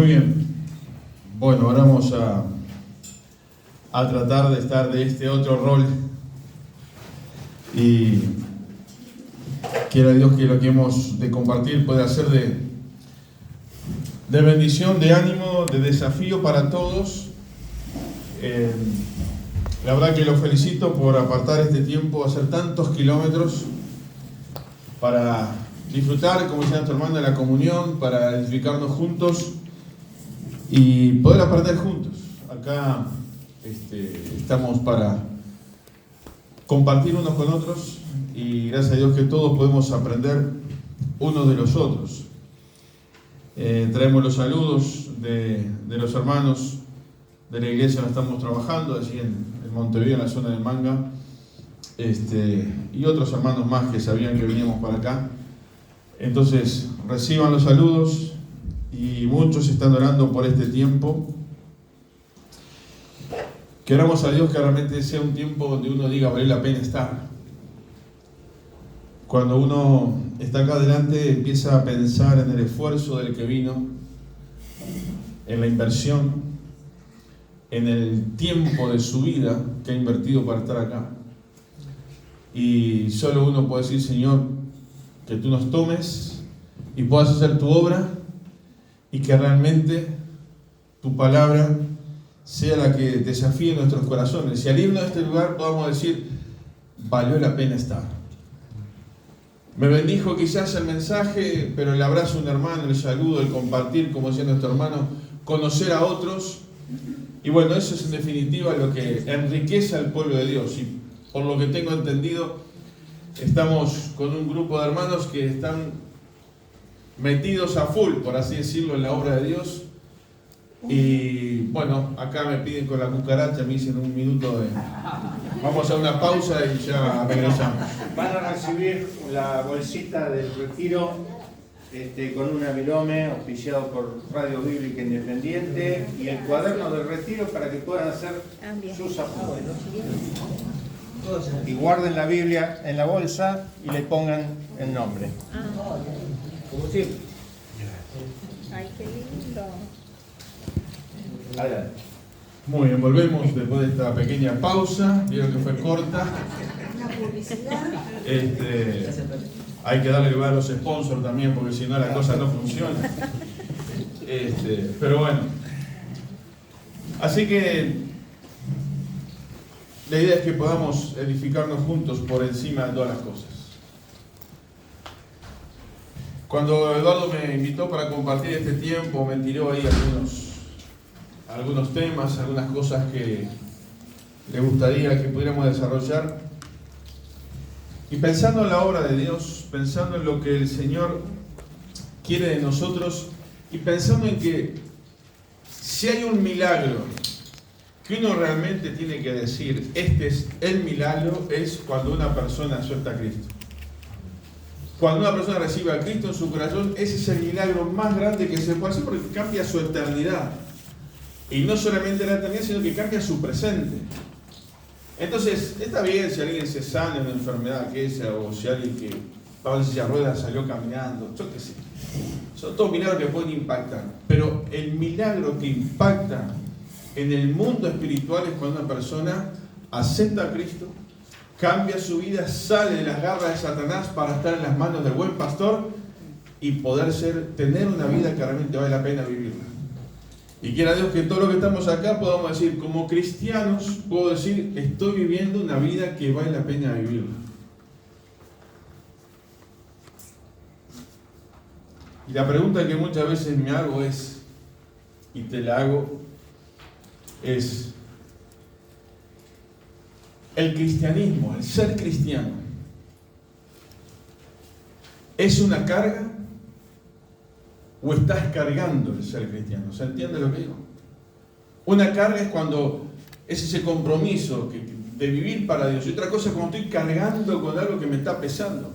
Muy bien. Bueno, ahora vamos a tratar de estar de este otro rol. Y quiera Dios que lo que hemos de compartir pueda ser de bendición, de ánimo, de desafío para todos. La verdad que los felicito por apartar este tiempo, hacer tantos kilómetros para disfrutar, como decía nuestro hermano, de la comunión, para edificarnos juntos y poder aprender juntos. Acá estamos para compartir unos con otros y gracias a Dios que todos podemos aprender unos de los otros. Traemos los saludos de los hermanos de la iglesia donde estamos trabajando, allí en Montevideo, en la zona de Manga, y otros hermanos más que sabían que veníamos para acá. Entonces, reciban los saludos y muchos están orando por este tiempo. Queramos a Dios que realmente sea un tiempo donde uno diga vale la pena estar. Cuando uno está acá adelante empieza a pensar en el esfuerzo del que vino, en la inversión, en el tiempo de su vida que ha invertido para estar acá. Y solo uno puede decir, Señor, que tú nos tomes y puedas hacer tu obra y que realmente tu palabra sea la que desafíe nuestros corazones. Y al irnos de este lugar podamos decir, valió la pena estar. Me bendijo quizás el mensaje, pero el abrazo a un hermano, el saludo, el compartir, como decía nuestro hermano, conocer a otros. Y bueno, eso es en definitiva lo que enriquece al pueblo de Dios. Y por lo que tengo entendido, estamos con un grupo de hermanos que están metidos a full, por así decirlo, en la obra de Dios. Y bueno, acá me piden con la cucaracha, me dicen un minuto de... Vamos a una pausa y ya regresamos. Van a recibir la bolsita del retiro con un avirome auspiciado por Radio Bíblica Independiente y el cuaderno del retiro para que puedan hacer sus apuntes. Y guarden la Biblia en la bolsa y le pongan el nombre. Como siempre. Ay, qué lindo. Adelante. Muy bien, volvemos después de esta pequeña pausa. Vieron que fue corta. Hay que darle lugar a los sponsors también, porque si no la cosa no funciona. Pero bueno. Así que la idea es que podamos edificarnos juntos por encima de todas las cosas. Cuando Eduardo me invitó para compartir este tiempo, me tiró ahí algunos temas, algunas cosas que le gustaría que pudiéramos desarrollar. Y pensando en la obra de Dios, pensando en lo que el Señor quiere de nosotros y pensando en que si hay un milagro que uno realmente tiene que decir, este es el milagro, es cuando una persona acepta a Cristo. Cuando una persona recibe a Cristo en su corazón, ese es el milagro más grande que se puede hacer porque cambia su eternidad. Y no solamente la eternidad, sino que cambia su presente. Entonces, está bien si alguien se sana de una enfermedad aquella, o si alguien que estaba en silla de ruedas salió caminando, yo qué sé. Son todos milagros que pueden impactar. Pero el milagro que impacta en el mundo espiritual es cuando una persona acepta a Cristo, cambia su vida, sale de las garras de Satanás para estar en las manos del buen pastor y poder tener una vida que realmente vale la pena vivirla. Y quiera Dios que todo lo que estamos acá podamos decir, como cristianos, puedo decir, estoy viviendo una vida que vale la pena vivirla. Y la pregunta que muchas veces me hago es, y te la hago, es, el cristianismo, el ser cristiano, ¿es una carga? ¿O estás cargando el ser cristiano? ¿Se entiende lo que digo? Una carga es cuando es ese compromiso de vivir para Dios. Y otra cosa es cuando estoy cargando con algo que me está pesando.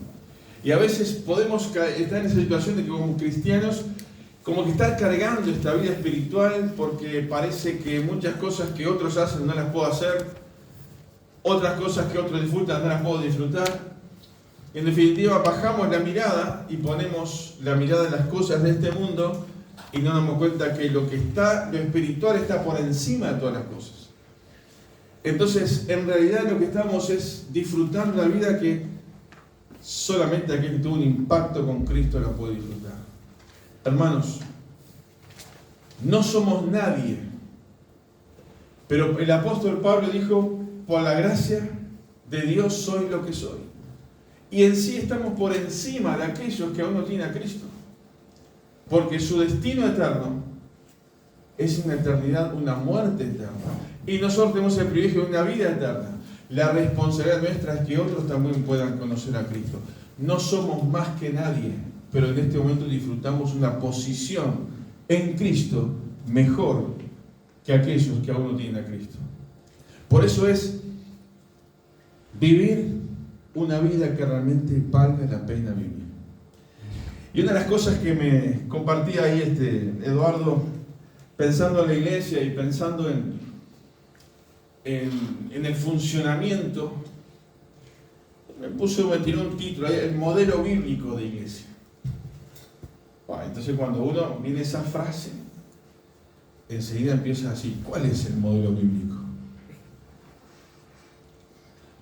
Y a veces podemos estar en esa situación de que como cristianos, como que estar cargando esta vida espiritual porque parece que muchas cosas que otros hacen no las puedo hacer, otras cosas que otros disfrutan no las puedo disfrutar. En definitiva, bajamos la mirada y ponemos la mirada en las cosas de este mundo y no nos damos cuenta que lo espiritual está por encima de todas las cosas. Entonces, en realidad lo que estamos es disfrutando la vida que solamente aquel que tuvo un impacto con Cristo la puede disfrutar. Hermanos, no somos nadie, pero el apóstol Pablo dijo, por la gracia de Dios soy lo que soy. Y en sí estamos por encima de aquellos que aún no tienen a Cristo. Porque su destino eterno es una eternidad, una muerte eterna. Y nosotros tenemos el privilegio de una vida eterna. La responsabilidad nuestra es que otros también puedan conocer a Cristo. No somos más que nadie, pero en este momento disfrutamos una posición en Cristo mejor que aquellos que aún no tienen a Cristo. Por eso es vivir una vida que realmente valga la pena vivir. Y una de las cosas que me compartía ahí Eduardo, pensando en la iglesia y pensando en el funcionamiento, me tiró un título, el modelo bíblico de iglesia. Bueno, entonces cuando uno viene esa frase, enseguida empieza así, ¿cuál es el modelo bíblico?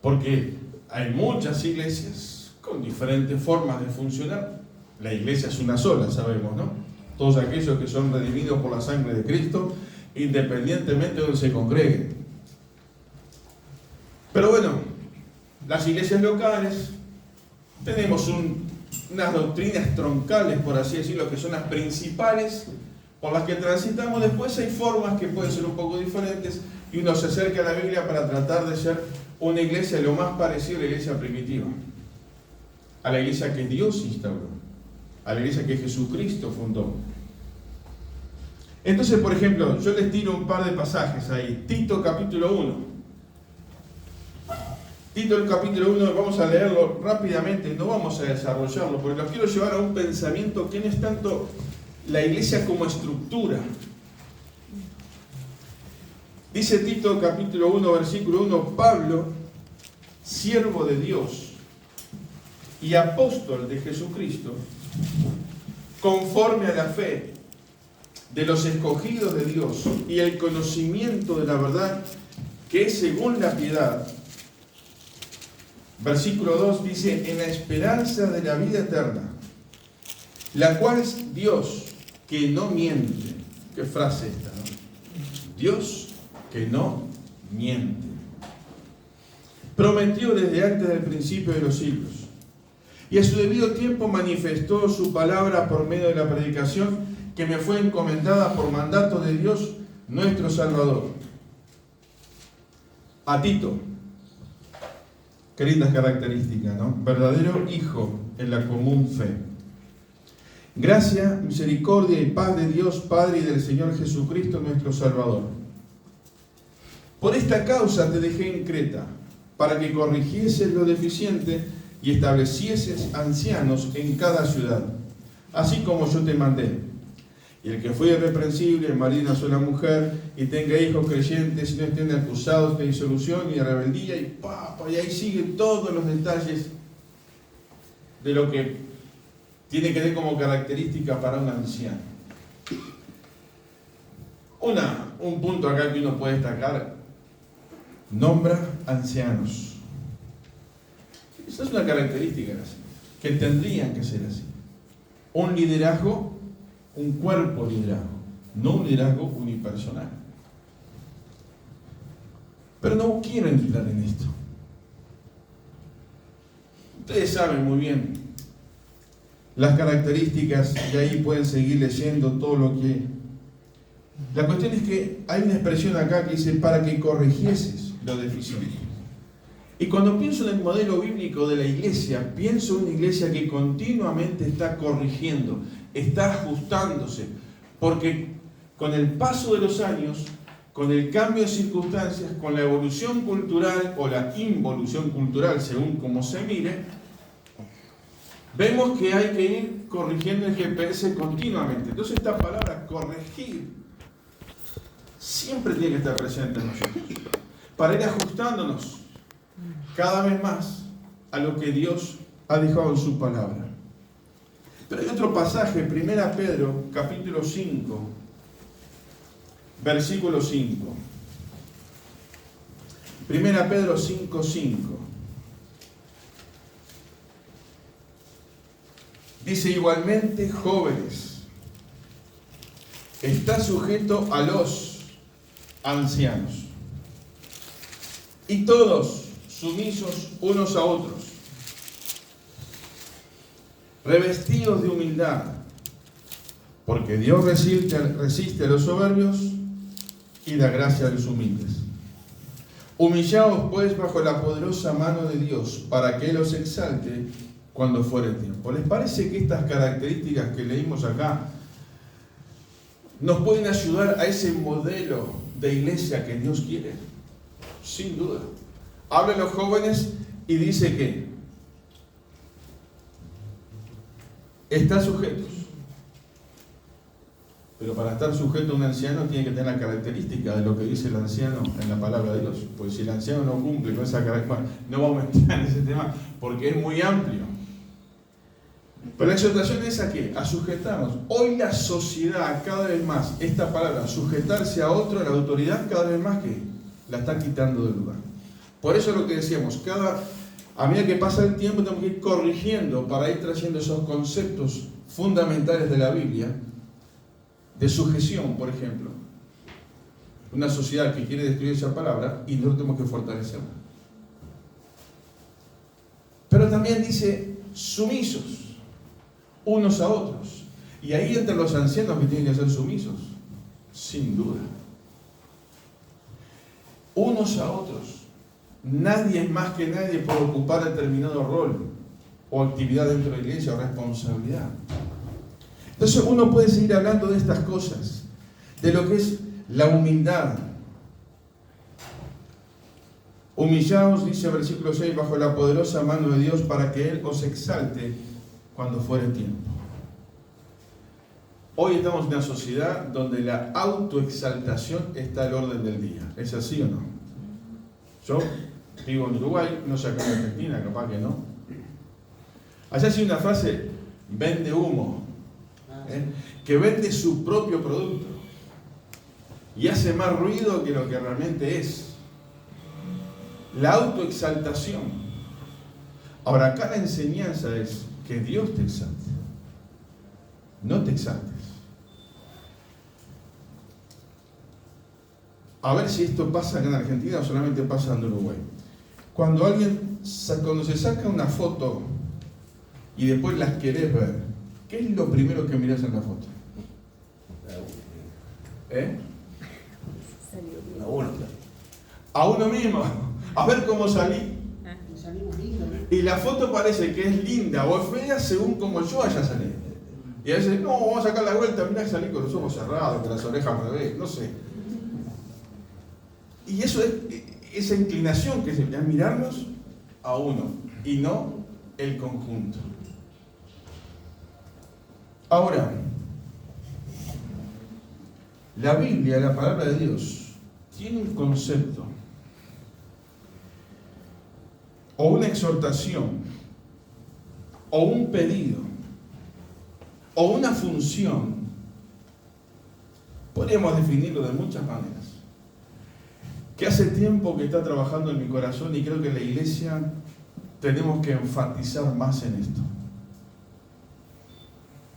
Porque hay muchas iglesias con diferentes formas de funcionar. La iglesia es una sola, sabemos, ¿no? Todos aquellos que son redimidos por la sangre de Cristo, independientemente de donde se congreguen. Pero bueno, las iglesias locales, tenemos unas doctrinas troncales, por así decirlo, que son las principales por las que transitamos. Después hay formas que pueden ser un poco diferentes y uno se acerca a la Biblia para tratar de ser una iglesia lo más parecida a la iglesia primitiva, a la iglesia que Dios instauró, a la iglesia que Jesucristo fundó. Entonces, por ejemplo, yo les tiro un par de pasajes ahí. Tito capítulo 1. Tito el capítulo 1, vamos a leerlo rápidamente, no vamos a desarrollarlo, porque los quiero llevar a un pensamiento que no es tanto la iglesia como estructura. Dice Tito capítulo 1, versículo 1, Pablo, siervo de Dios y apóstol de Jesucristo, conforme a la fe de los escogidos de Dios y el conocimiento de la verdad que es según la piedad. Versículo 2 dice, en la esperanza de la vida eterna, la cual es Dios que no miente. ¿Qué frase esta, no? Dios que no miente. Prometió desde antes del principio de los siglos. Y a su debido tiempo manifestó su palabra por medio de la predicación que me fue encomendada por mandato de Dios nuestro Salvador. A Tito, qué lindas características, ¿no? Verdadero hijo en la común fe. Gracia, misericordia y paz de Dios Padre y del Señor Jesucristo nuestro Salvador. Por esta causa te dejé en Creta, para que corrigieses lo deficiente y establecieses ancianos en cada ciudad, así como yo te mandé. Y el que fue irreprensible, marido de una sola mujer, y tenga hijos creyentes, y no estén acusados de disolución y de rebeldía, y ahí siguen todos los detalles de lo que tiene que tener como característica para un anciano. Un punto acá que uno puede destacar, nombra ancianos. Esa es una característica que tendrían que ser así. Un liderazgo, un cuerpo liderazgo, no un liderazgo unipersonal. Pero no quiero entrar en esto. Ustedes saben muy bien las características, y ahí pueden seguir leyendo todo lo que... La cuestión es que hay una expresión acá que dice, para que corrigieses lo deficiente. Y cuando pienso en el modelo bíblico de la iglesia, pienso en una iglesia que continuamente está corrigiendo, está ajustándose, porque con el paso de los años, con el cambio de circunstancias, con la evolución cultural o la involución cultural, según como se mire, vemos que hay que ir corrigiendo el GPS continuamente. Entonces esta palabra corregir siempre tiene que estar presente en nosotros, para ir ajustándonos cada vez más a lo que Dios ha dejado en su palabra. Pero hay otro pasaje, 1 Pedro, capítulo 5, versículo 5. 1 Pedro 5, 5. Dice igualmente, jóvenes, está sujeto a los ancianos, y todos sumisos unos a otros, revestidos de humildad, porque Dios resiste a los soberbios y da gracia a los humildes. Humillaos pues bajo la poderosa mano de Dios, para que Él os exalte cuando fuere tiempo. ¿Les parece que estas características que leímos acá nos pueden ayudar a ese modelo de iglesia que Dios quiere? Sin duda. Habla a los jóvenes y dice que está sujetos. Pero para estar sujeto a un anciano tiene que tener la característica de lo que dice el anciano en la palabra de Dios. Pues si el anciano no cumple con esa característica, no vamos a entrar en ese tema porque es muy amplio. Pero la exhortación es a ¿qué? A sujetarnos. Hoy la sociedad cada vez más, esta palabra, sujetarse a otro, a la autoridad, cada vez más que la está quitando del lugar. Por eso es lo que decíamos, a medida que pasa el tiempo tenemos que ir corrigiendo para ir trayendo esos conceptos fundamentales de la Biblia, de sujeción, por ejemplo. Una sociedad que quiere destruir esa palabra y nosotros tenemos que fortalecerla. Pero también dice sumisos unos a otros. Y ahí entran los ancianos que tienen que ser sumisos, sin duda. Unos a otros. Nadie es más que nadie por ocupar determinado rol o actividad dentro de la iglesia o responsabilidad. Entonces uno puede seguir hablando de estas cosas, de lo que es la humildad. Humillaos, dice el versículo 6, bajo la poderosa mano de Dios para que Él os exalte cuando fuere tiempo. Hoy estamos en una sociedad donde la autoexaltación está al orden del día. ¿Es así o no? Yo vivo en Uruguay, no sé acá en Argentina, capaz que no. Allá hay una frase, vende humo, que vende su propio producto y hace más ruido que lo que realmente es. La autoexaltación. Ahora, acá la enseñanza es que Dios te exalte. No te exaltes. A ver si esto pasa acá en Argentina o solamente pasa en Uruguay. Cuando se saca una foto y después las querés ver, ¿qué es lo primero que mirás en la foto? A uno mismo. A ver cómo salí. Y la foto parece que es linda o es fea según como yo haya salido. Y a veces, no, vamos a sacar la vuelta, mirá que salí con los ojos cerrados, con las orejas al revés, no sé. Y eso es esa inclinación que se da, mirarnos a uno y no el conjunto. Ahora, la Biblia, la palabra de Dios, tiene un concepto o una exhortación o un pedido o una función. Podríamos definirlo de muchas maneras, que hace tiempo que está trabajando en mi corazón y creo que en la iglesia tenemos que enfatizar más en esto.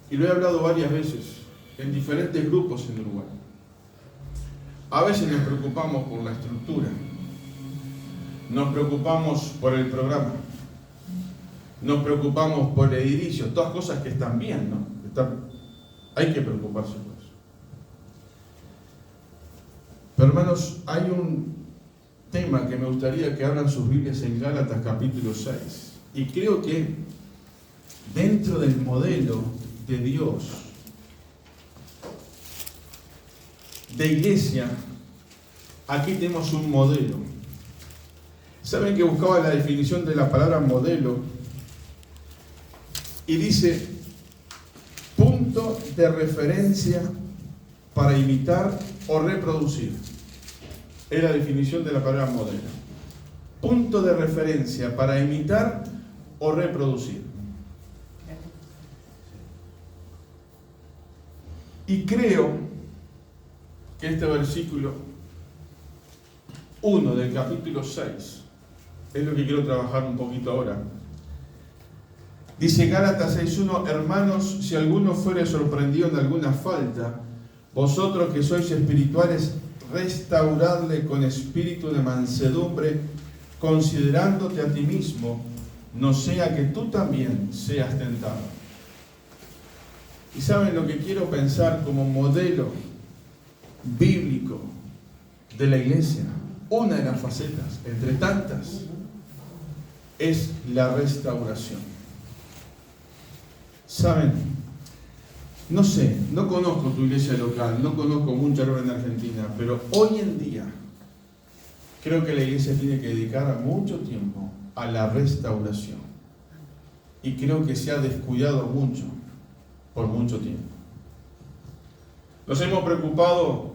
Y lo he hablado varias veces en diferentes grupos en Uruguay. A veces nos preocupamos por la estructura, nos preocupamos por el programa, nos preocupamos por el edilicio, todas cosas que están bien, ¿no? Hay que preocuparse por eso. Pero hermanos, hay un tema que me gustaría que abran sus Biblias en Gálatas capítulo 6. Y creo que dentro del modelo de Dios, de iglesia, aquí tenemos un modelo. ¿Saben que buscaba la definición de la palabra modelo? Y dice, punto de referencia para imitar o reproducir. Es la definición de la palabra modelo. Punto de referencia para imitar o reproducir. Y creo que este versículo 1 del capítulo 6 es lo que quiero trabajar un poquito ahora. Dice Gálatas 6:1: hermanos, si alguno fuere sorprendido en alguna falta, vosotros que sois espirituales, restauradle con espíritu de mansedumbre, considerándote a ti mismo, no sea que tú también seas tentado. ¿Y saben lo que quiero pensar como modelo bíblico de la iglesia? Una de las facetas, entre tantas, es la restauración. ¿Saben? No sé, no conozco tu iglesia local, no conozco mucha obra en Argentina, pero hoy en día creo que la iglesia tiene que dedicar mucho tiempo a la restauración. Y creo que se ha descuidado mucho, por mucho tiempo. Nos hemos preocupado,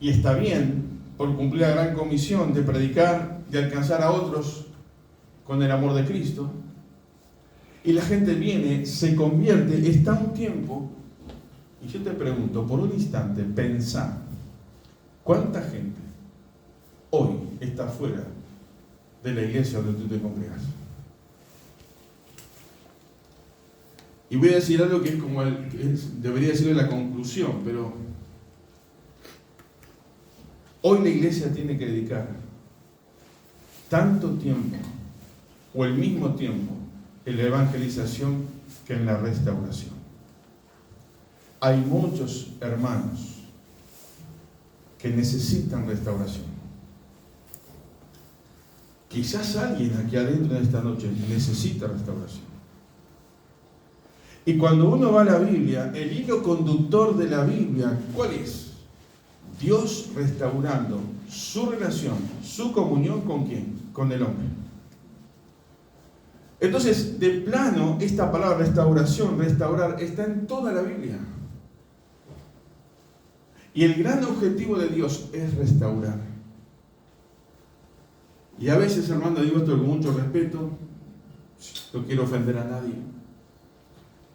y está bien, por cumplir la gran comisión de predicar, de alcanzar a otros con el amor de Cristo. Y la gente viene, se convierte, está un tiempo, y yo te pregunto, por un instante, pensá, ¿cuánta gente hoy está fuera de la iglesia donde tú te congregas? Y voy a decir algo que es como debería decirle la conclusión, pero hoy la iglesia tiene que dedicar tanto tiempo, o el mismo tiempo, en la evangelización que en la restauración. Hay muchos hermanos que necesitan restauración. Quizás alguien aquí adentro de esta noche necesita restauración. Y cuando uno va a la Biblia, el hilo conductor de la Biblia, ¿cuál es? Dios restaurando su relación, su comunión ¿con quién? Con el hombre. Entonces, de plano, esta palabra restauración, restaurar, está en toda la Biblia. Y el gran objetivo de Dios es restaurar. Y a veces, hermano, digo esto con mucho respeto, no quiero ofender a nadie,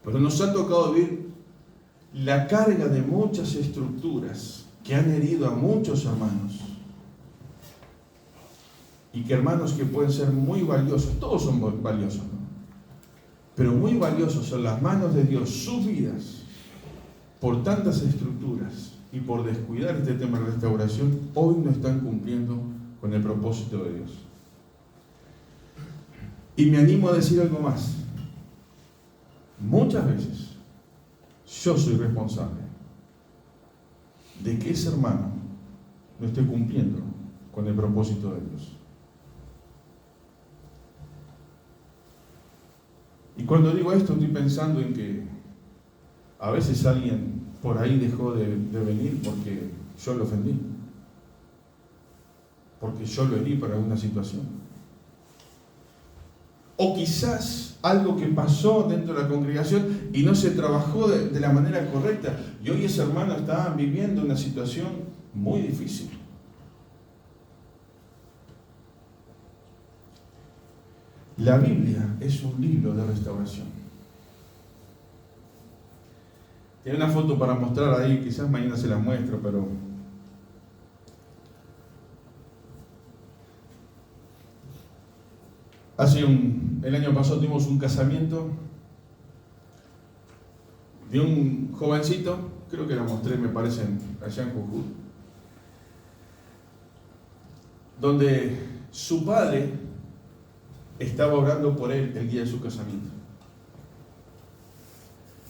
pero nos ha tocado vivir la carga de muchas estructuras que han herido a muchos hermanos. Y que hermanos que pueden ser muy valiosos, todos son valiosos, ¿no? Pero muy valiosos son las manos de Dios, sus vidas, por tantas estructuras y por descuidar este tema de restauración, hoy no están cumpliendo con el propósito de Dios. Y me animo a decir algo más. Muchas veces yo soy responsable de que ese hermano no esté cumpliendo con el propósito de Dios. Y cuando digo esto estoy pensando en que a veces alguien por ahí dejó de venir porque yo lo ofendí, porque yo lo herí para alguna situación. O quizás algo que pasó dentro de la congregación y no se trabajó de la manera correcta. Y hoy ese hermano está viviendo una situación muy difícil. La Biblia es un libro de restauración. Tiene una foto para mostrar ahí, quizás mañana se la muestro, pero el año pasado tuvimos un casamiento de un jovencito, creo que la mostré, me parece, allá en Jujuy, donde su padre estaba orando por él el día de su casamiento.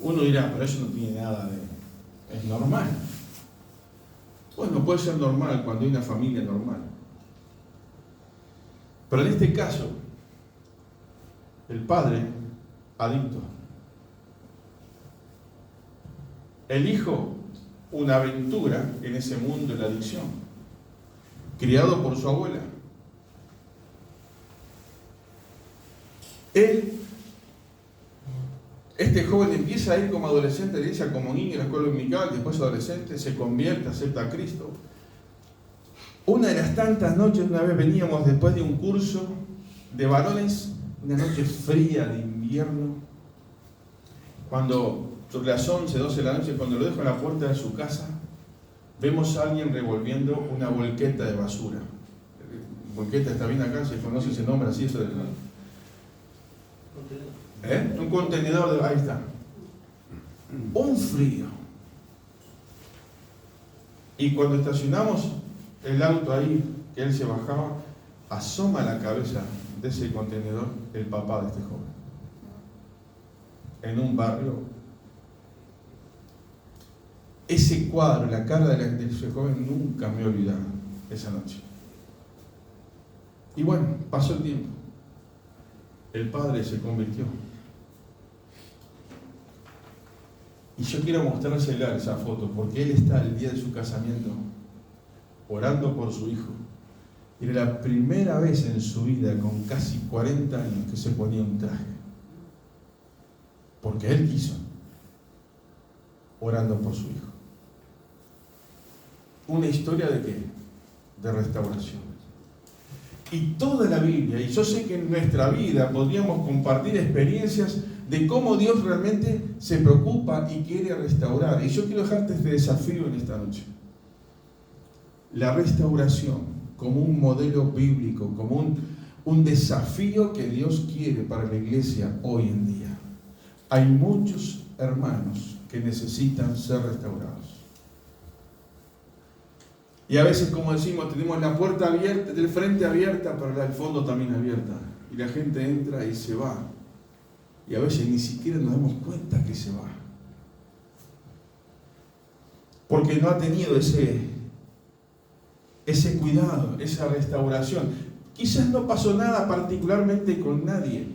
Uno dirá, pero eso no tiene nada de... es normal. Bueno, puede ser normal cuando hay una familia normal. Pero en este caso, el padre, adicto. El hijo, una aventura en ese mundo de la adicción. Criado por su abuela. Este joven empieza a ir como adolescente a la iglesia, como niño en la escuela dominical, después adolescente, se convierte, acepta a Cristo. Una de las tantas noches, una vez veníamos después de un curso de varones, una noche fría de invierno, cuando sobre las 11, 12 de la noche, cuando lo dejo en la puerta de su casa, vemos a alguien revolviendo una volqueta de basura. Volqueta está bien acá, se conoce ese nombre así, eso de... Un contenedor de... Ahí está. Un frío. Y cuando estacionamos el auto ahí, que él se bajaba, asoma la cabeza de ese contenedor el papá de este joven. En un barrio. Ese cuadro, la cara de ese joven, nunca me he olvidado esa noche. Y bueno, pasó el tiempo. El padre se convirtió. Y yo quiero mostrársela esa foto, porque él está el día de su casamiento orando por su hijo. Y era la primera vez en su vida, con casi 40 años, que se ponía un traje. Porque él quiso, orando por su hijo. ¿Una historia de qué? De restauración. Y toda la Biblia, y yo sé que en nuestra vida podríamos compartir experiencias de cómo Dios realmente se preocupa y quiere restaurar. Y yo quiero dejarte este desafío en esta noche. La restauración como un modelo bíblico, como un desafío que Dios quiere para la iglesia hoy en día. Hay muchos hermanos que necesitan ser restaurados. Y a veces, como decimos, tenemos la puerta abierta, del frente abierta, pero la del fondo también abierta. Y la gente entra y se va. Y a veces ni siquiera nos damos cuenta que se va. Porque no ha tenido ese cuidado, esa restauración. Quizás no pasó nada particularmente con nadie,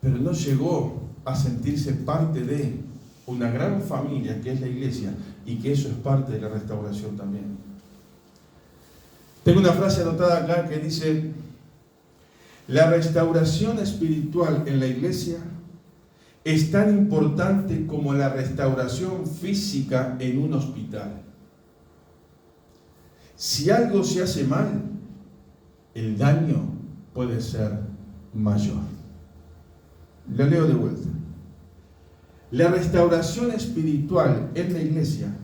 pero no llegó a sentirse parte de una gran familia que es la iglesia, y que eso es parte de la restauración también. Tengo una frase anotada acá que dice: la restauración espiritual en la iglesia es tan importante como la restauración física en un hospital. Si algo se hace mal, el daño puede ser mayor. Lo leo de vuelta. La restauración espiritual en la iglesia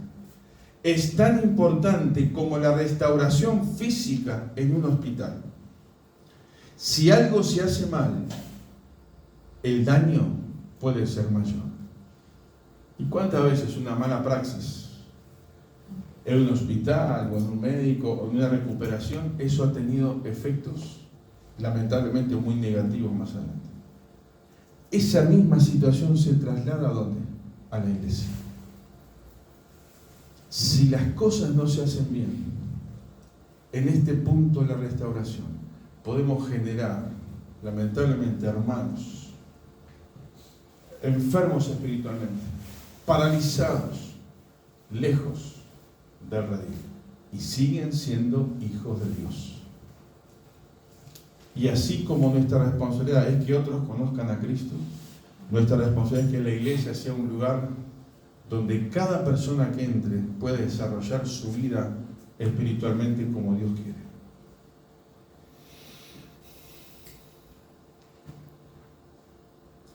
es tan importante como la restauración física en un hospital. Si algo se hace mal, el daño puede ser mayor. ¿Y cuántas veces una mala praxis en un hospital o en un médico o en una recuperación, eso ha tenido efectos lamentablemente muy negativos más adelante? Esa misma situación se traslada ¿a dónde? A la iglesia. Si las cosas no se hacen bien, en este punto de la restauración, podemos generar, lamentablemente, hermanos enfermos espiritualmente, paralizados, lejos del redil, y siguen siendo hijos de Dios. Y así como nuestra responsabilidad es que otros conozcan a Cristo, nuestra responsabilidad es que la iglesia sea un lugar donde cada persona que entre puede desarrollar su vida espiritualmente como Dios quiere.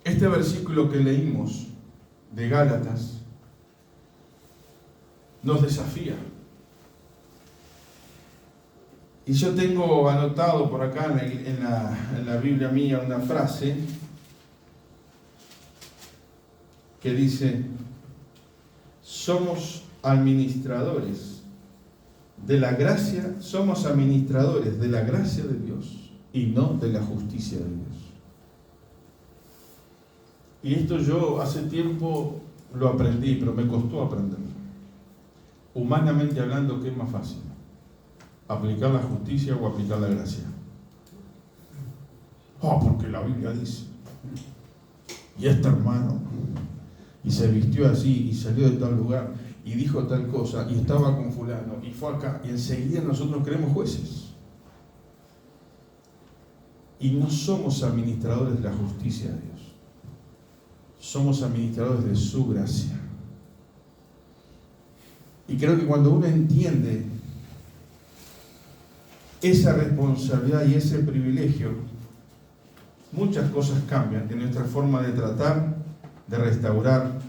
Este versículo que leímos de Gálatas nos desafía. Y yo tengo anotado por acá en la Biblia mía una frase que dice: somos administradores de la gracia, somos administradores de la gracia de Dios y no de la justicia de Dios. Y esto yo hace tiempo lo aprendí, pero me costó aprenderlo. Humanamente hablando, ¿qué es más fácil? ¿Aplicar la justicia o aplicar la gracia? Porque la Biblia dice. Y este hermano, y se vistió así, y salió de tal lugar, y dijo tal cosa, y estaba con fulano, y fue acá, y enseguida nosotros creemos jueces. Y no somos administradores de la justicia de Dios. Somos administradores de su gracia. Y creo que cuando uno entiende esa responsabilidad y ese privilegio, muchas cosas cambian en nuestra forma de tratar de restaurar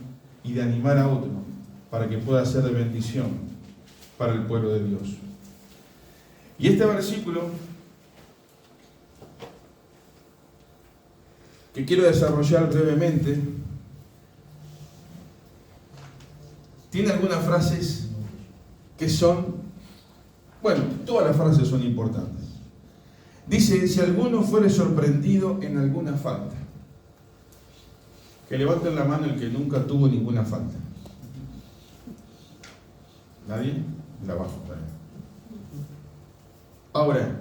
y de animar a otro para que pueda ser de bendición para el pueblo de Dios. Y este versículo que quiero desarrollar brevemente tiene algunas frases que son, bueno, todas las frases son importantes. Dice, si alguno fuere sorprendido en alguna falta, que levanten la mano el que nunca tuvo ninguna falta. ¿Nadie? La bajo. Ahora,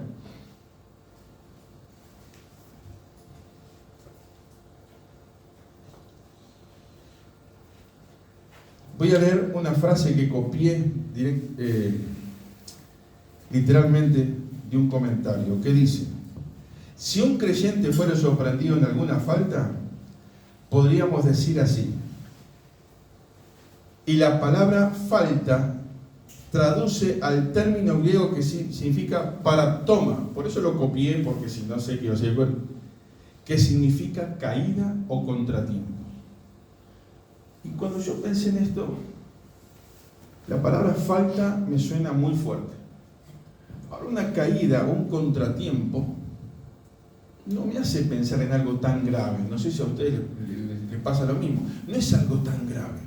voy a leer una frase que copié literalmente de un comentario que dice: si un creyente fuera sorprendido en alguna falta, podríamos decir así. Y la palabra falta traduce al término griego que significa paraptoma. Por eso lo copié, porque si no sé qué iba a decir, que significa caída o contratiempo. Y cuando yo pensé en esto, la palabra falta me suena muy fuerte. Ahora, una caída o un contratiempo no me hace pensar en algo tan grave. No sé si a ustedes les pasa lo mismo. No es algo tan grave.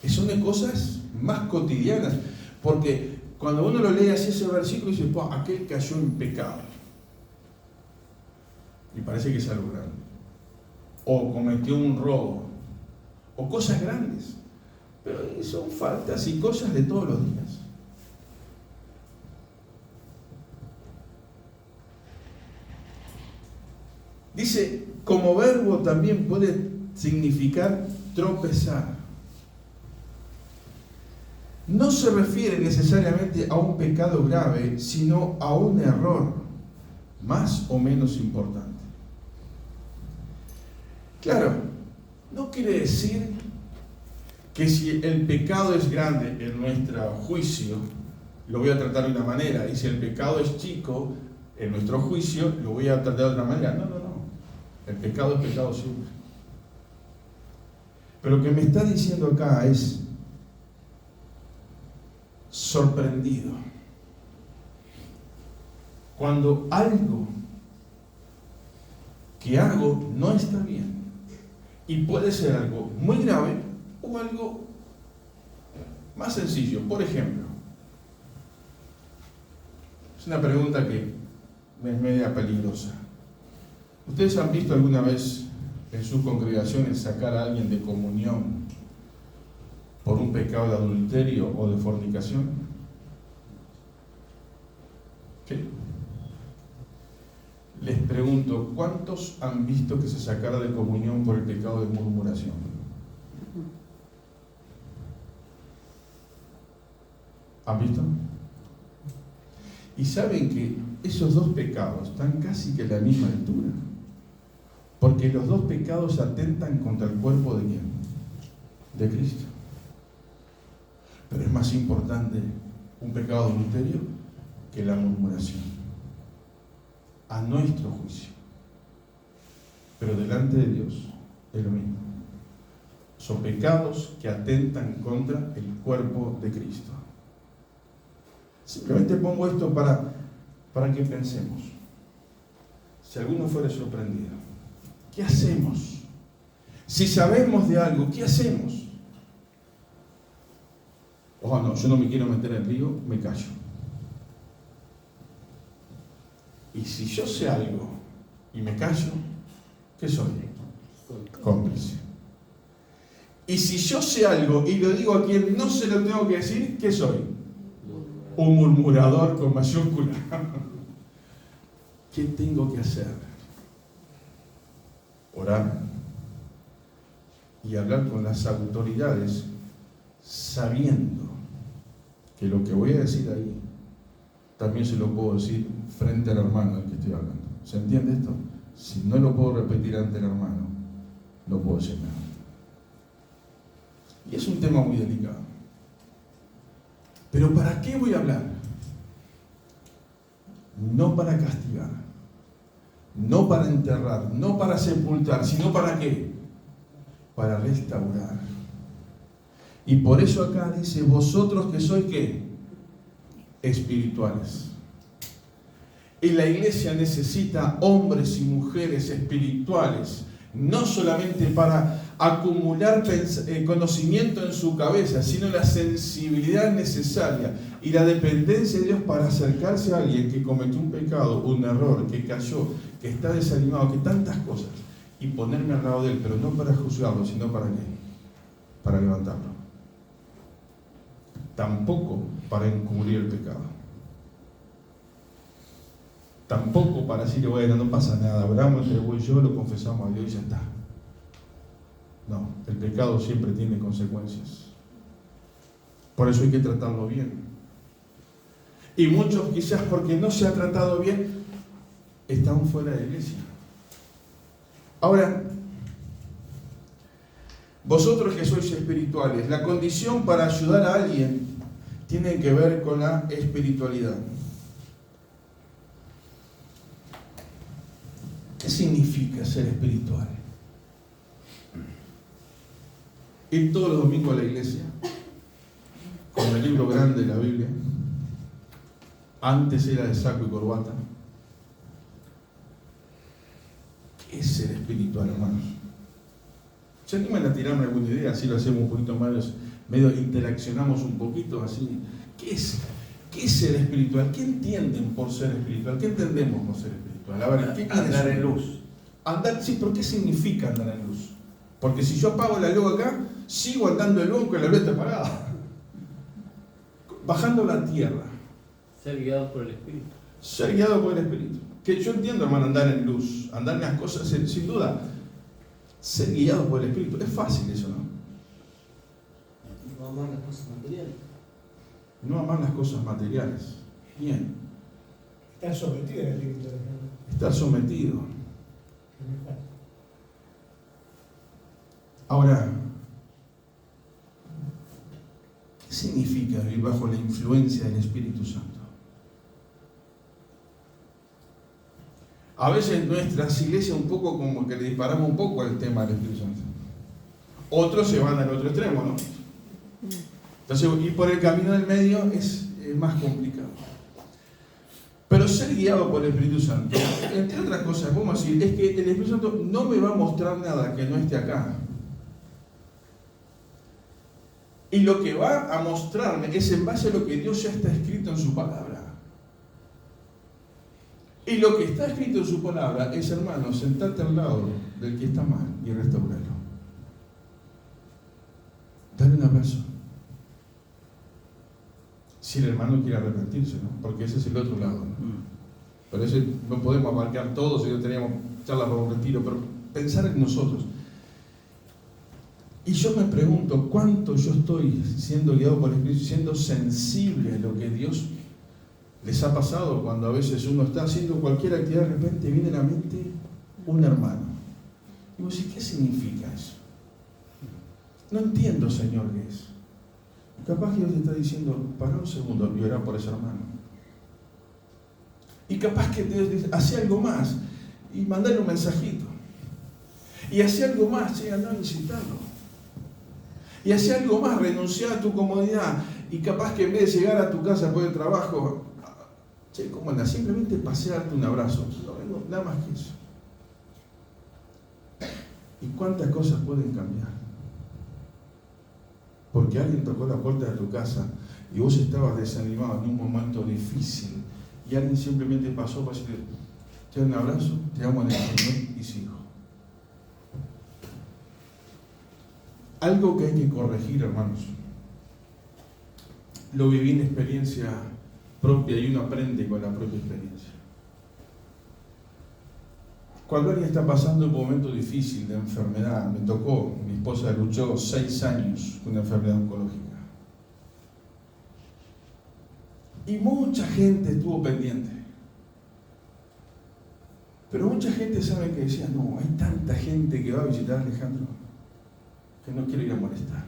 Son de cosas más cotidianas. Porque cuando uno lo lee así ese versículo, dice, aquel cayó en pecado. Y parece que es algo grande. O cometió un robo. O cosas grandes. Pero son faltas y cosas de todos los días. Dice, como verbo también puede significar tropezar. No se refiere necesariamente a un pecado grave, sino a un error más o menos importante. Claro, no quiere decir que si el pecado es grande en nuestro juicio, lo voy a tratar de una manera, y si el pecado es chico en nuestro juicio, lo voy a tratar de otra manera. No. El pecado es pecado siempre. Pero lo que me está diciendo acá es sorprendido. Cuando algo que hago no está bien. Y puede ser algo muy grave o algo más sencillo. Por ejemplo, es una pregunta que es media peligrosa. ¿Ustedes han visto alguna vez en sus congregaciones sacar a alguien de comunión por un pecado de adulterio o de fornicación? ¿Qué? Les pregunto, ¿cuántos han visto que se sacara de comunión por el pecado de murmuración? ¿Han visto? Y saben que esos dos pecados están casi que a la misma altura. Porque los dos pecados atentan contra el cuerpo de ¿quién? De Cristo. Pero es más importante un pecado de adulterio que la murmuración. A nuestro juicio. Pero delante de Dios es lo mismo. Son pecados que atentan contra el cuerpo de Cristo. Simplemente pongo esto para que pensemos. Si alguno fuera sorprendido, ¿qué hacemos? Si sabemos de algo, ¿qué hacemos? No, yo no me quiero meter en el río, me callo. Y si yo sé algo y me callo, ¿qué soy? Cómplice. Y si yo sé algo y lo digo a quien no se lo tengo que decir, ¿qué soy? Un murmurador con mayúscula. ¿Qué tengo que hacer? Orar y hablar con las autoridades sabiendo que lo que voy a decir ahí también se lo puedo decir frente al hermano al que estoy hablando. ¿Se entiende esto? Si no lo puedo repetir ante el hermano, no puedo decir nada. Y es un tema muy delicado. ¿Pero para qué voy a hablar? No para castigar, no para enterrar, no para sepultar, sino para qué? para restaurar. Y por eso acá dice, vosotros que sois ¿qué? Espirituales. Y la iglesia necesita hombres y mujeres espirituales, no solamente para acumular conocimiento en su cabeza, sino la sensibilidad necesaria y la dependencia de Dios para acercarse a alguien que cometió un pecado, un error, que cayó, que está desanimado, que tantas cosas, y ponerme al lado de él, pero no para juzgarlo, sino para qué, para levantarlo. Tampoco para encubrir el pecado. Tampoco para decirle, bueno, no pasa nada, Abraham entre vos y yo lo confesamos a Dios y ya está. No, el pecado siempre tiene consecuencias. Por eso hay que tratarlo bien. Y muchos, quizás porque no se ha tratado bien, están fuera de la iglesia. Ahora, vosotros que sois espirituales, la condición para ayudar a alguien tiene que ver con la espiritualidad. ¿Qué significa ser espiritual? Ir todos los domingos a la iglesia, con el libro grande de la Biblia. Antes era de saco y corbata. ¿Qué es ser espiritual, hermanos? ¿Se animan a tirarme alguna idea? Así lo hacemos un poquito más, medio interaccionamos un poquito, así. ¿Qué es ser espiritual? ¿Qué entienden por ser espiritual? ¿Qué entendemos por ser espiritual? A ver, ¿qué andar en luz. Sí, pero ¿qué significa andar en luz? Porque si yo apago la luz acá, sigo andando en luz aunque la luz esté apagada. Bajando la tierra. Ser guiado por el Espíritu. Ser guiado por el Espíritu. Que yo entiendo, hermano, andar en luz, andar en las cosas, sin duda. Ser guiado por el Espíritu. Es fácil eso, ¿no? No amar las cosas materiales. No amar las cosas materiales. Bien. Estar sometido al Espíritu. Estar sometido. Ahora, ¿qué significa vivir bajo la influencia del Espíritu Santo? A veces en nuestras iglesias un poco como que le disparamos un poco al tema del Espíritu Santo. Otros se van al otro extremo, ¿no? Entonces, ir por el camino del medio es más complicado. Pero ser guiado por el Espíritu Santo, entre otras cosas, podemos decir, es que el Espíritu Santo no me va a mostrar nada que no esté acá. Y lo que va a mostrarme es en base a lo que Dios ya está escrito en su palabra. Y lo que está escrito en su palabra es, hermano, sentarte al lado del que está mal y restaurarlo. Dale un abrazo. Si el hermano quiere arrepentirse, ¿no? Porque ese es el otro lado, ¿no? Pero ese no podemos abarcar todo si no teníamos charlas para un retiro, pero pensar en nosotros. Y yo me pregunto, ¿cuánto yo estoy siendo guiado por el Espíritu, siendo sensible a lo que Dios les ha pasado cuando a veces uno está haciendo cualquier actividad, de repente viene a la mente un hermano? Y vos decís, ¿qué significa eso? No entiendo, Señor, qué es. Capaz que Dios te está diciendo, para un segundo y orá por ese hermano. Y capaz que Dios dice, hace algo más y mandale un mensajito. Y hace algo más, che, andá a visitarlo. Y hace algo más, renunciar a tu comodidad. Y capaz que en vez de llegar a tu casa después del trabajo, che, ¿cómo andas? Simplemente pasearte un abrazo. No, nada más que eso. ¿Y cuántas cosas pueden cambiar? Porque alguien tocó la puerta de tu casa y vos estabas desanimado en un momento difícil y alguien simplemente pasó para decirte, te doy un abrazo, te amo en el Señor y sigo. Algo que hay que corregir, hermanos. Lo viví en experiencia propia y uno aprende con la propia experiencia. Cuando alguien está pasando un momento difícil de enfermedad, me tocó, mi esposa luchó 6 años con una enfermedad oncológica. Y mucha gente estuvo pendiente. Pero mucha gente sabe que decía, no, hay tanta gente que va a visitar a Alejandro que no quiero ir a molestar.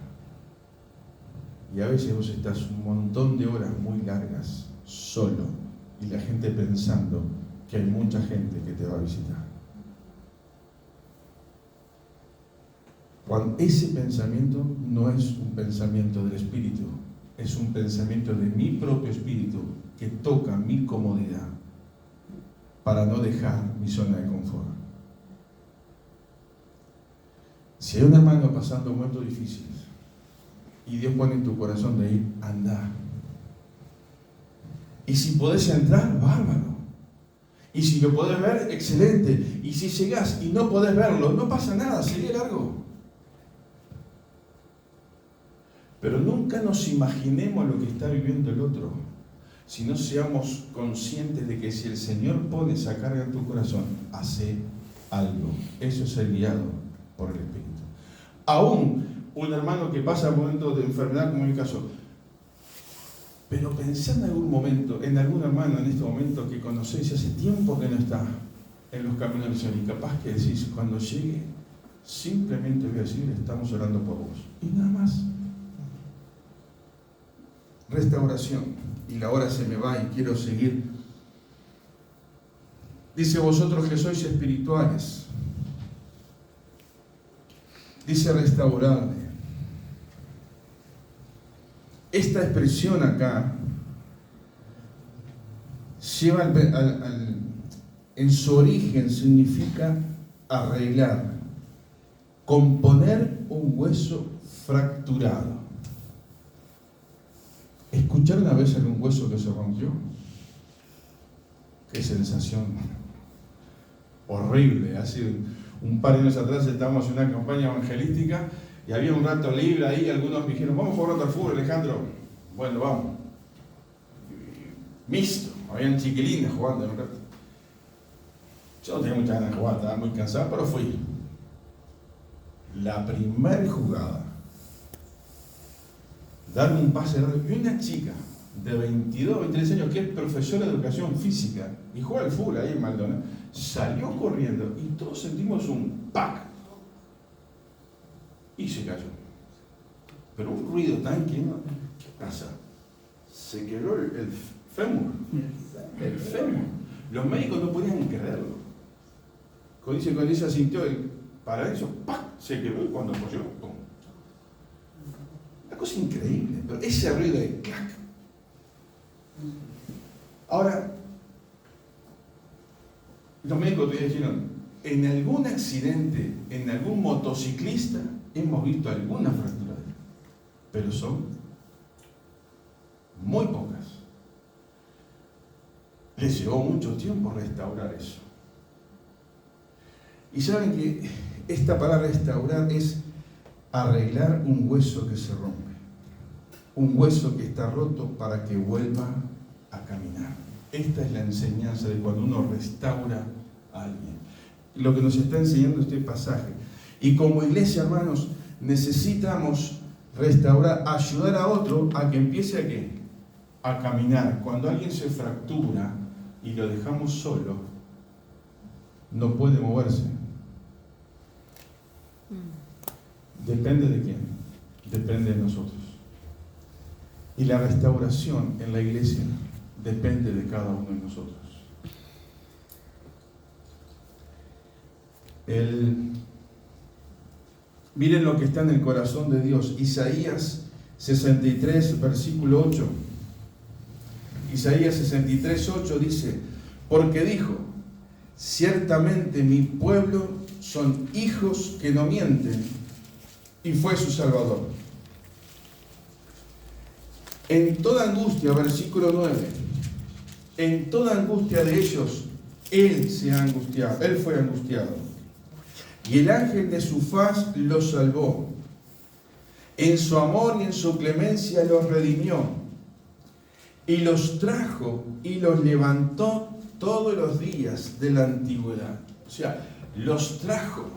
Y a veces vos estás un montón de horas muy largas, solo, y la gente pensando que hay mucha gente que te va a visitar. Cuando ese pensamiento no es un pensamiento del espíritu, es un pensamiento de mi propio espíritu que toca mi comodidad para no dejar mi zona de confort. Si hay un hermano pasando momentos difíciles y Dios pone en tu corazón de ir, anda. Y si podés entrar, bárbaro. Y si lo podés ver, excelente. Y si llegás y no podés verlo, no pasa nada, sigue largo. Pero nunca nos imaginemos lo que está viviendo el otro, si no seamos conscientes de que si el Señor pone esa carga en tu corazón, hace algo. Eso es ser guiado por el Espíritu. Aún un hermano que pasa momentos de enfermedad, como en mi caso, pero pensá en algún momento, en algún hermano en este momento que conocéis hace tiempo que no está en los caminos del Señor, y capaz que decís, cuando llegue, simplemente voy a decir, estamos orando por vos. Y nada más. Restauración. Y la hora se me va y quiero seguir. Dice, vosotros que sois espirituales. Dice, restaurarme. Esta expresión acá lleva en su origen significa arreglar, componer un hueso fracturado. ¿Escucharon a veces algún hueso que se rompió? Qué sensación horrible. Hace un par de años atrás estábamos en una campaña evangelística y había un rato libre ahí, algunos me dijeron, vamos a jugar un rato al fútbol, Alejandro. Bueno, vamos. Mixto, habían chiquilines jugando en un rato. Yo no tenía muchas ganas de jugar, estaba muy cansado, pero fui. La primera jugada, dar un pase y una chica de 22, 23 años que es profesora de educación física y juega al fútbol ahí en Maldonado, salió corriendo y todos sentimos un ¡pac! Y se cayó. Pero un ruido tan que no. ¿Qué pasa? Se quebró el fémur. El fémur. Los médicos no podían creerlo. Cuando ella sintió el paraíso, ¡pac! Se quebró y cuando apoyó, ¡pum! Una cosa increíble. Pero ese ruido de ¡clac! Ahora, los médicos todavía dijeron, en algún accidente, en algún motociclista, hemos visto algunas fracturas, pero son muy pocas. Les llevó mucho tiempo restaurar eso. Y saben que esta palabra restaurar es arreglar un hueso que se rompe, un hueso que está roto para que vuelva a caminar. Esta es la enseñanza de cuando uno restaura a alguien. Lo que nos está enseñando este pasaje. Y como iglesia, hermanos, necesitamos restaurar, ayudar a otro a que empiece a ¿qué? A caminar. Cuando alguien se fractura y lo dejamos solo, no puede moverse. Depende de quién. Depende de nosotros. Y la restauración en la iglesia depende de cada uno de nosotros. Miren lo que está en el corazón de Dios. Isaías 63, versículo 8. Isaías 63, 8 dice, porque dijo, ciertamente mi pueblo son hijos que no mienten, y fue su Salvador. En toda angustia, versículo 9, en toda angustia de ellos, Él se ha angustiado, Él fue angustiado. Y el ángel de su faz los salvó. En su amor y en su clemencia los redimió. Y los trajo y los levantó todos los días de la antigüedad. O sea, los trajo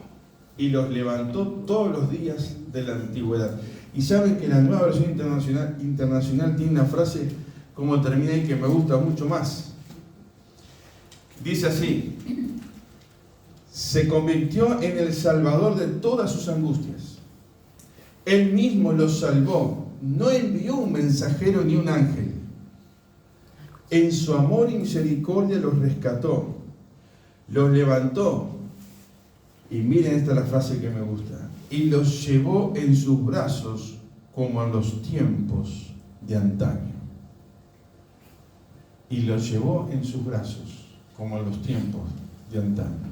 y los levantó todos los días de la antigüedad. Y saben que la nueva versión internacional tiene una frase como termina y que me gusta mucho más. Dice así, se convirtió en el salvador de todas sus angustias. Él mismo los salvó, no envió un mensajero ni un ángel. En su amor y misericordia los rescató, los levantó Y miren esta es la frase que me gusta. Y los llevó en sus brazos como en los tiempos de antaño. Y los llevó en sus brazos como en los tiempos de antaño.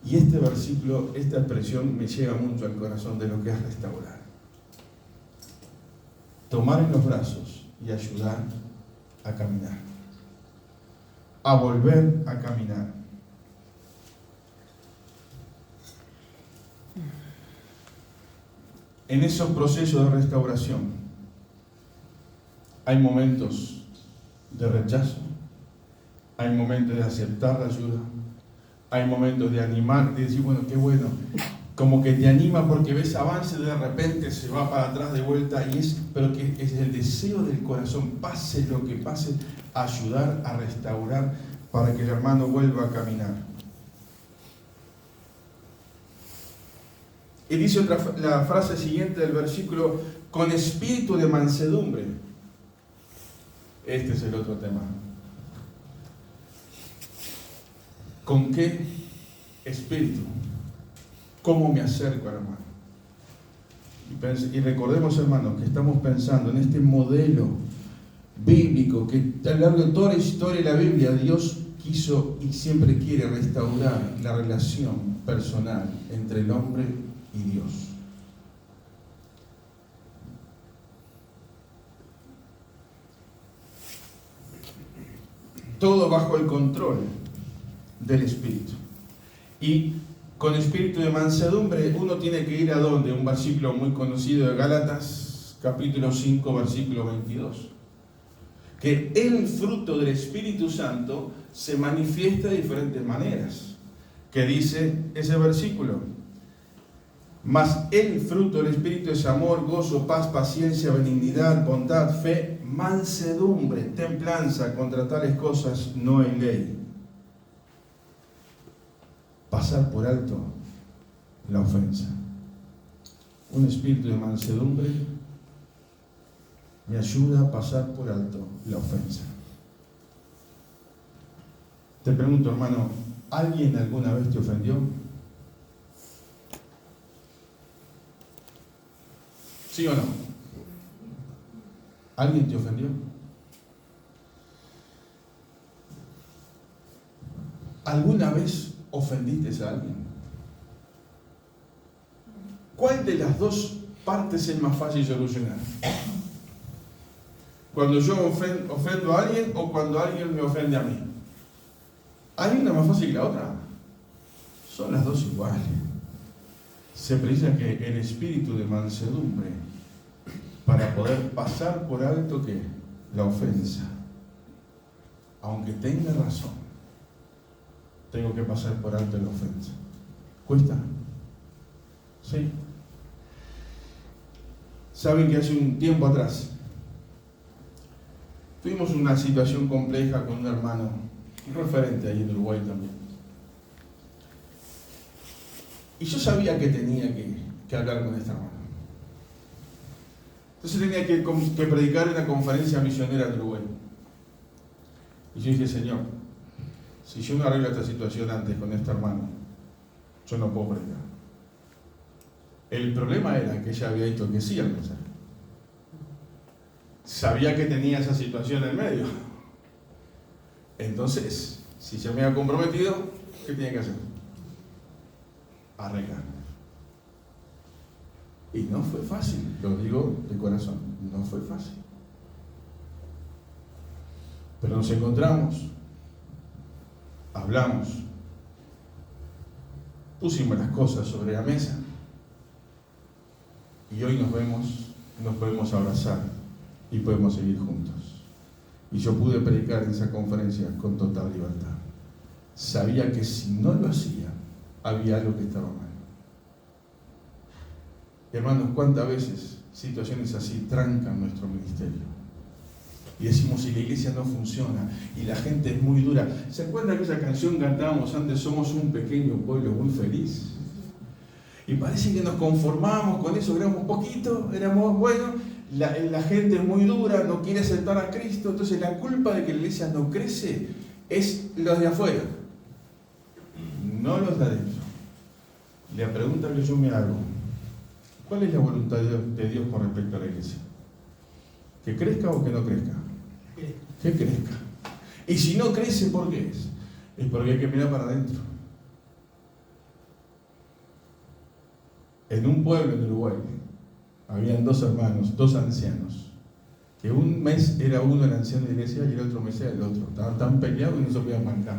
Y este versículo, esta expresión me llega mucho al corazón de lo que es restaurar. Tomar en los brazos y ayudar a caminar. A volver a caminar. En esos procesos de restauración hay momentos de rechazo, hay momentos de aceptar la ayuda, hay momentos de animar, de decir, bueno, qué bueno, como que te anima porque ves avance, de repente se va para atrás de vuelta, pero que es el deseo del corazón, pase lo que pase, ayudar a restaurar para que el hermano vuelva a caminar. Y dice la frase siguiente del versículo, con espíritu de mansedumbre. Este es el otro tema. ¿Con qué espíritu? ¿Cómo me acerco al hermano? Y recordemos, hermanos, que estamos pensando en este modelo bíblico que a lo largo de toda la historia de la Biblia Dios quiso y siempre quiere restaurar la relación personal entre el hombre y Dios. Todo bajo el control del Espíritu. Y con espíritu de mansedumbre uno tiene que ir a donde, un versículo muy conocido de Gálatas, capítulo 5, versículo 22. Que el fruto del Espíritu Santo se manifiesta de diferentes maneras. Que dice ese versículo. Mas el fruto del Espíritu es amor, gozo, paz, paciencia, benignidad, bondad, fe, mansedumbre, templanza. Contra tales cosas no hay ley. Pasar por alto la ofensa. Un espíritu de mansedumbre me ayuda a pasar por alto la ofensa. Te pregunto, hermano, ¿alguien alguna vez te ofendió? ¿Sí o no? ¿Alguien te ofendió? ¿Alguna vez ofendiste a alguien? ¿Cuál de las dos partes es más fácil solucionar? ¿Cuando yo ofendo a alguien o cuando alguien me ofende a mí? ¿Hay una más fácil que la otra? Son las dos iguales. Se precisa que el espíritu de mansedumbre para poder pasar por alto que la ofensa, aunque tenga razón, tengo que pasar por alto la ofensa. ¿Cuesta? Sí. Saben que hace un tiempo atrás tuvimos una situación compleja con un hermano, un referente ahí en Uruguay también. Y yo sabía que tenía que hablar con este hermano. Entonces tenía que predicar en una conferencia misionera en Uruguay. Y yo dije, Señor, si yo no arreglo esta situación antes con este hermano, yo no puedo predicar. El problema era que ella había dicho que sí al mensaje. Sabía que tenía esa situación en medio. Entonces, si se me había comprometido, ¿qué tenía que hacer? Arreglar. Y no fue fácil, lo digo de corazón, no fue fácil. Pero nos encontramos, hablamos, pusimos las cosas sobre la mesa y hoy nos podemos abrazar y podemos seguir juntos. Y yo pude predicar en esa conferencia con total libertad. Sabía que si no lo hacía, había algo que estaba mal. Hermanos, ¿cuántas veces situaciones así trancan nuestro ministerio? Y decimos, si la iglesia no funciona y la gente es muy dura. ¿Se acuerdan que esa canción cantábamos antes? Somos un pequeño pueblo muy feliz. Y parece que nos conformamos con eso, éramos poquito, éramos buenos. La gente es muy dura, no quiere aceptar a Cristo. Entonces la culpa de que la iglesia no crece es los de afuera, no los de adentro. La pregunta que yo me hago, ¿cuál es la voluntad de Dios con respecto a la iglesia? ¿Que crezca o que no crezca? Que crezca. Y si no crece, ¿por qué es? Es porque hay que mirar para adentro. En un pueblo en Uruguay, habían dos hermanos, dos ancianos, que un mes era uno el anciano de la iglesia y el otro mes era el otro. Estaban tan peleados que no se podían bancar.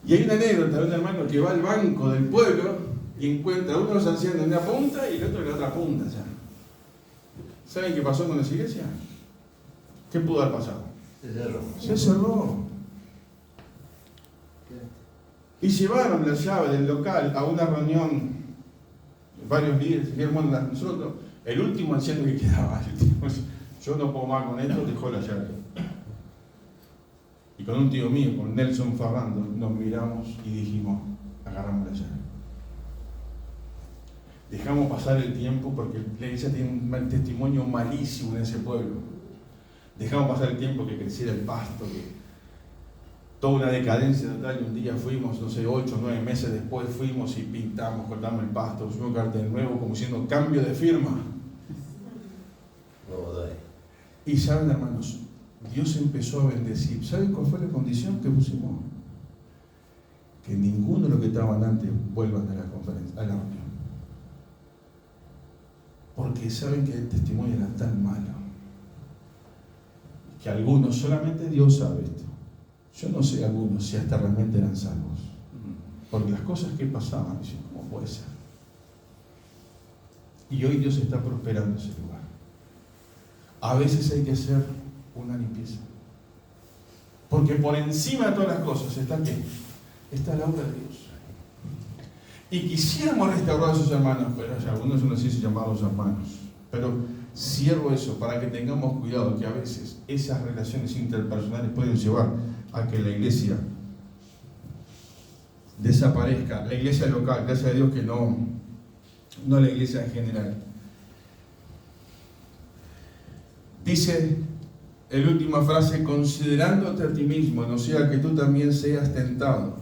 Y hay una anécdota de un hermano que va al banco del pueblo y encuentra a uno de los ancianos en una punta y el otro en la otra punta. Ya. ¿Saben qué pasó con esa iglesia? ¿Qué pudo haber pasado? Se cerró. Y llevaron la llave del local a una reunión, varios líderes, dijeron, nosotros, el último anciano que quedaba, yo no puedo más con esto, dejó la llave. Y con un tío mío, con Nelson Ferrando, nos miramos y dijimos, agarramos la llave. Dejamos pasar el tiempo porque la iglesia tiene un testimonio malísimo en ese pueblo. Dejamos pasar el tiempo que creciera el pasto, que toda una decadencia total. Y un día fuimos, no sé, 8 o 9 meses después fuimos y pintamos, cortamos el pasto, pusimos un cartel nuevo como diciendo cambio de firma. Y saben, hermanos, Dios empezó a bendecir. ¿Saben cuál fue la condición que pusimos? Que ninguno de los que estaban antes vuelvan a la conferencia, a la reunión. Porque saben que el testimonio era tan malo que algunos, solamente Dios sabe esto. Yo no sé algunos si hasta realmente eran salvos. Porque las cosas que pasaban, dicen, ¿cómo puede ser? Y hoy Dios está prosperando ese lugar. A veces hay que hacer una limpieza. Porque por encima de todas las cosas está ¿qué? Está la obra de Dios. Y quisiéramos restaurar a sus hermanos, pero algunos no sé si llamarlos hermanos. Pero cierro eso para que tengamos cuidado, que a veces esas relaciones interpersonales pueden llevar a que la iglesia desaparezca, la iglesia local, gracias a Dios que no la iglesia en general. Dice la última frase, considerándote a ti mismo, no sea que tú también seas tentado.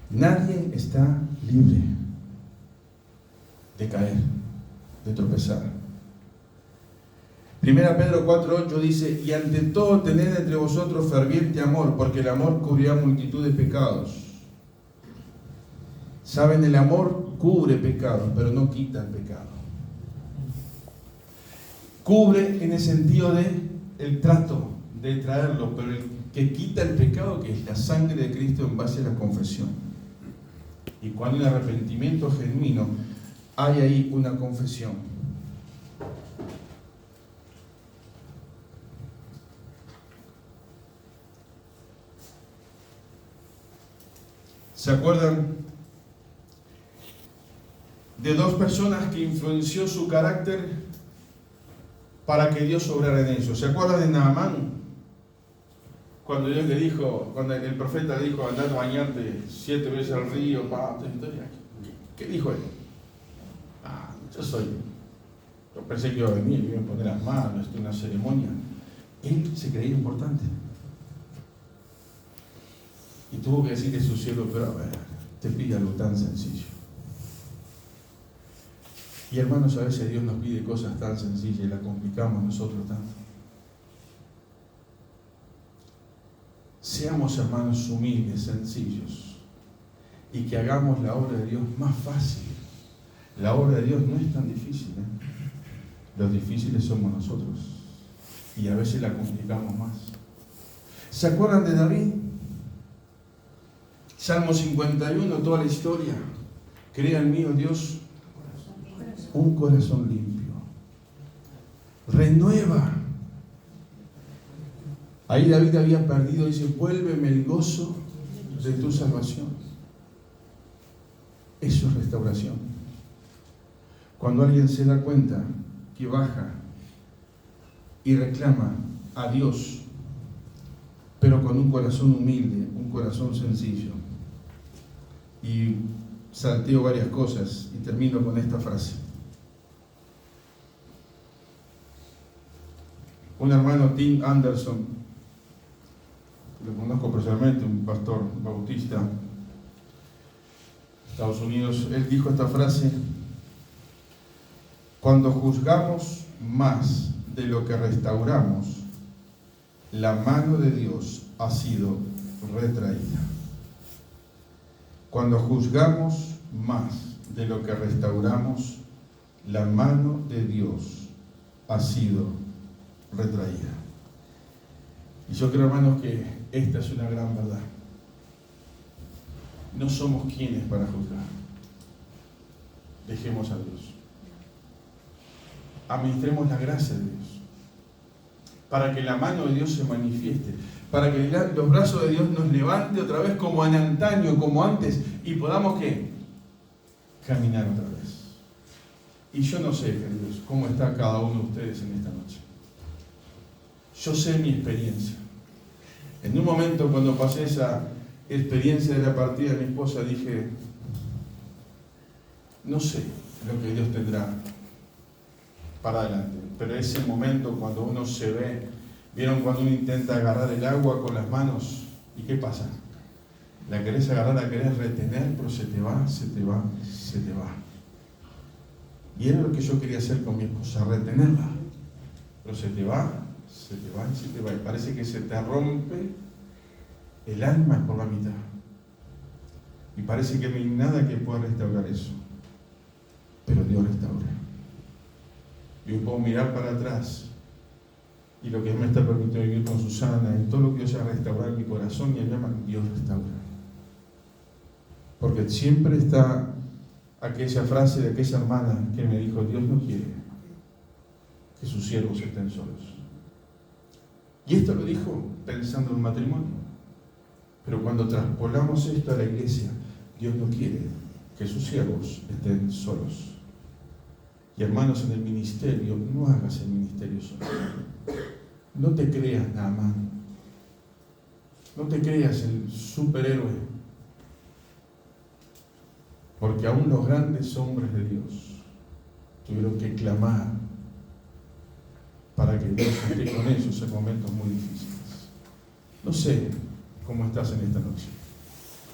Nadie está libre de caer, de tropezar. 1 Pedro 4:8 dice, y ante todo tened entre vosotros ferviente amor, porque el amor cubrirá multitud de pecados. Saben, el amor cubre pecados, pero no quita el pecado. Cubre en el sentido de el trato de traerlo, pero el que quita el pecado, que es la sangre de Cristo en base a la confesión. Y cuando hay un arrepentimiento genuino, hay ahí una confesión. ¿Se acuerdan de dos personas que influenció su carácter para que Dios obrara en ellos? ¿Se acuerdan de Naamán? Cuando Dios le dijo, cuando el profeta le dijo, andad a bañarte 7 veces al río, ¿qué dijo él? Yo pensé que iba a venir, iba a poner las manos, una ceremonia. Él se creía importante. Y tuvo que decirle a su siervo, pero a ver, te pide algo tan sencillo. Y hermanos, a veces Dios nos pide cosas tan sencillas y las complicamos nosotros tanto. Seamos, hermanos, humildes, sencillos, y que hagamos la obra de Dios más fácil. La obra de Dios no es tan difícil, Los difíciles somos nosotros, y a veces la complicamos más. ¿Se acuerdan de David? Salmo 51, toda la historia. Crea en mí, oh Dios, un corazón limpio. Renueva. Ahí David había perdido, dice, vuélveme el gozo de tu salvación. Eso es restauración. Cuando alguien se da cuenta que baja y reclama a Dios, pero con un corazón humilde, un corazón sencillo. Y salteo varias cosas y termino con esta frase. Un hermano, Tim Anderson, lo conozco personalmente, un pastor bautista, Estados Unidos. Él dijo esta frase: cuando juzgamos más de lo que restauramos, la mano de Dios ha sido retraída. Cuando juzgamos más de lo que restauramos, la mano de Dios ha sido retraída. Y yo creo, hermanos, que esta es una gran verdad. No somos quienes para juzgar. Dejemos a Dios. Administremos la gracia de Dios, para que la mano de Dios se manifieste, para que los brazos de Dios nos levante otra vez como en antaño, como antes, y podamos ¿qué? Caminar otra vez. Y yo no sé, queridos, cómo está cada uno de ustedes en esta noche. Yo sé mi experiencia. En un momento, cuando pasé esa experiencia de la partida de mi esposa, dije, no sé lo que Dios tendrá para adelante, pero ese momento cuando uno se ve, ¿vieron cuando uno intenta agarrar el agua con las manos? ¿Y qué pasa? La querés agarrar, la querés retener, pero se te va, se te va, se te va. Y era lo que yo quería hacer con mi esposa, retenerla, pero se te va, se te va y se te va, y parece que se te rompe el alma por la mitad, y parece que no hay nada que pueda restaurar eso, pero Dios restaura. Yo puedo mirar para atrás y lo que Él me está permitiendo vivir con Susana y todo lo que Dios ha restaurado en mi corazón y en mi alma, Dios restaura. Porque siempre está aquella frase de aquella hermana que me dijo: Dios no quiere que sus siervos estén solos. Y esto lo dijo pensando en un matrimonio. Pero cuando traspolamos esto a la iglesia, Dios no quiere que sus siervos estén solos. Y hermanos, en el ministerio, no hagas el ministerio solo. No te creas nada más. No te creas el superhéroe. Porque aún los grandes hombres de Dios tuvieron que clamar para que Dios esté con ellos en momentos muy difíciles. No sé cómo estás en esta noche.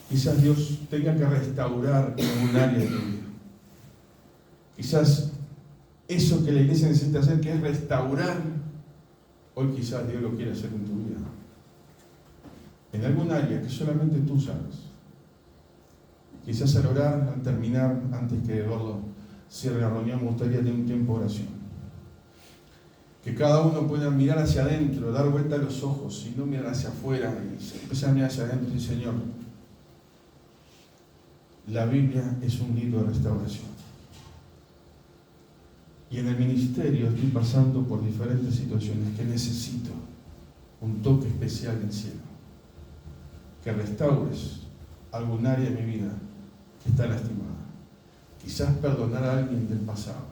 Quizás Dios tenga que restaurar un área de tu vida. Quizás eso que la iglesia necesita hacer, que es restaurar, hoy quizás Dios lo quiere hacer en tu vida. En algún área que solamente tú sabes. Quizás al orar, al terminar, antes que Eduardo cierre la reunión, me gustaría tener un tiempo de oración. Que cada uno pueda mirar hacia adentro, dar vuelta a los ojos y no mirar hacia afuera, y empezar a mirar hacia adentro y decir: Señor, la Biblia es un libro de restauración. Y en el ministerio estoy pasando por diferentes situaciones que necesito un toque especial del cielo. Que restaures algún área de mi vida que está lastimada. Quizás perdonar a alguien del pasado.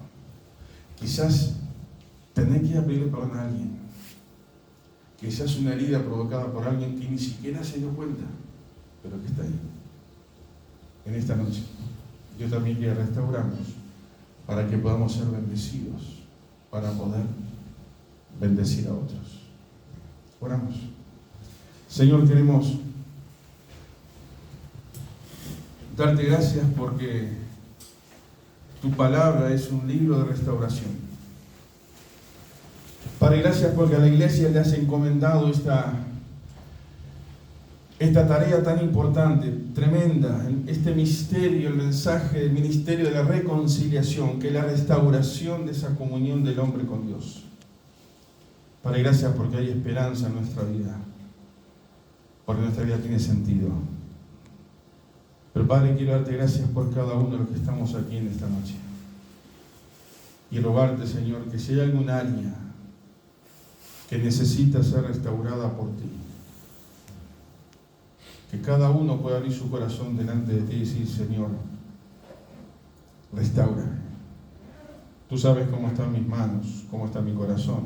Quizás tener que ir a pedirle perdón a alguien. Quizás una herida provocada por alguien que ni siquiera se dio cuenta, pero que está ahí. En esta noche, Dios también quiere restaurarnos para que podamos ser bendecidos, para poder bendecir a otros. Oramos. Señor, queremos darte gracias porque tu palabra es un libro de restauración. Padre, gracias porque a la iglesia le has encomendado esta tarea tan importante, tremenda, este misterio, el mensaje del ministerio de la reconciliación, que es la restauración de esa comunión del hombre con Dios. Padre, gracias porque hay esperanza en nuestra vida, porque nuestra vida tiene sentido. Pero Padre, quiero darte gracias por cada uno de los que estamos aquí en esta noche. Y rogarte, Señor, que si hay algún área que necesita ser restaurada por ti, que cada uno pueda abrir su corazón delante de ti y decir: Señor, restaura. Tú sabes cómo están mis manos, cómo está mi corazón,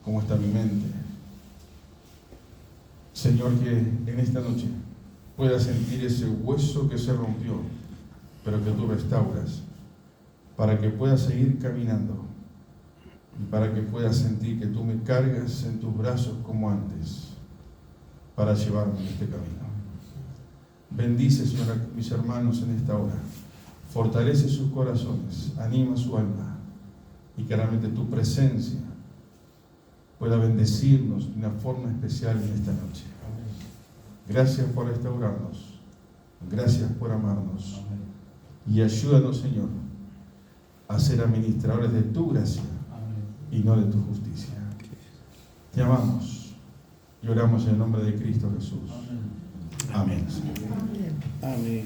cómo está mi mente. Señor, que en esta noche pueda sentir ese hueso que se rompió, pero que tú restauras, para que pueda seguir caminando y para que pueda sentir que tú me cargas en tus brazos como antes. para llevarme en este camino. Bendice, Señor, a mis hermanos en esta hora. Fortalece sus corazones, anima su alma y que realmente tu presencia pueda bendecirnos de una forma especial en esta noche. Gracias por restaurarnos, gracias por amarnos y ayúdanos, Señor, a ser administradores de tu gracia y no de tu justicia. Te amamos y oramos en el nombre de Cristo Jesús. Amén. Amén.